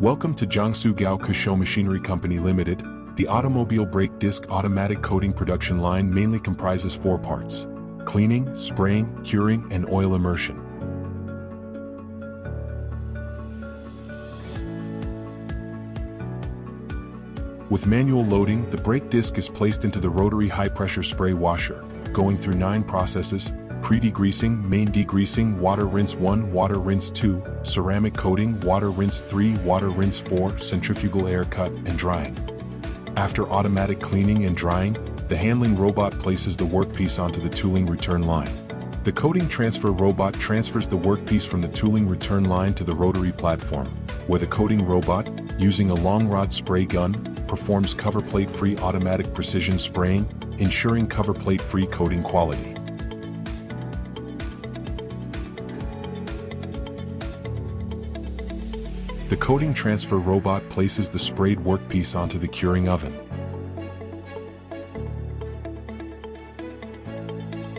Welcome to Jiangsu Gaokexiu Machinery Company Limited. The automobile brake disc automatic coating production line mainly comprises 4 parts: cleaning, spraying, curing, and oil immersion. With manual loading, the brake disc is placed into the rotary high-pressure spray washer, going through 9 processes: pre-degreasing, main degreasing, water rinse 1, water rinse 2, ceramic coating, water rinse 3, water rinse 4, centrifugal air cut, and drying. After automatic cleaning and drying, the handling robot places the workpiece onto the tooling return line. The coating transfer robot transfers the workpiece from the tooling return line to the rotary platform, where the coating robot, using a long rod spray gun, performs cover plate-free automatic precision spraying, ensuring cover plate-free coating quality. The coating transfer robot places the sprayed workpiece onto the curing oven.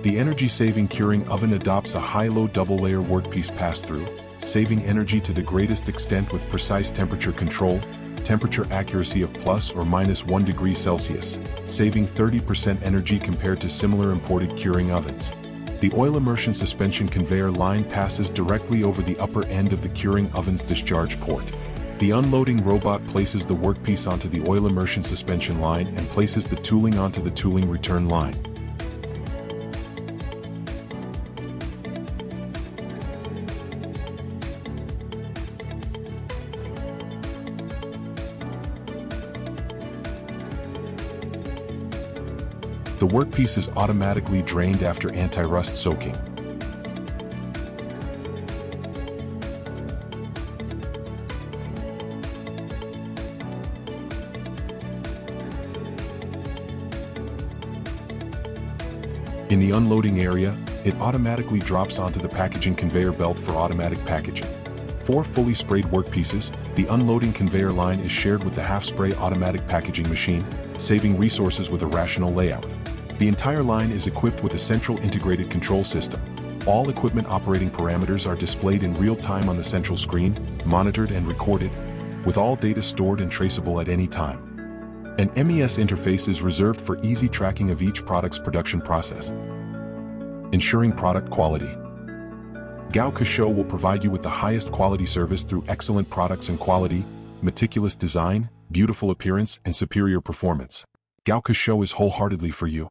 The energy-saving curing oven adopts a high-low double-layer workpiece pass-through, saving energy to the greatest extent with precise temperature control, temperature accuracy of plus or minus 1 degree Celsius, saving 30% energy compared to similar imported curing ovens. The oil immersion suspension conveyor line passes directly over the upper end of the curing oven's discharge port. The unloading robot places the workpiece onto the oil immersion suspension line and places the tooling onto the tooling return line. The workpiece is automatically drained after anti-rust soaking. In the unloading area, it automatically drops onto the packaging conveyor belt for automatic packaging. 4 fully sprayed workpieces, the unloading conveyor line is shared with the half-spray automatic packaging machine, saving resources with a rational layout. The entire line is equipped with a central integrated control system. All equipment operating parameters are displayed in real time on the central screen, monitored and recorded, with all data stored and traceable at any time. An MES interface is reserved for easy tracking of each product's production process, ensuring product quality. Gaokexiu will provide you with the highest quality service through excellent products and quality, meticulous design, beautiful appearance, and superior performance. Gaokexiu is wholeheartedly for you.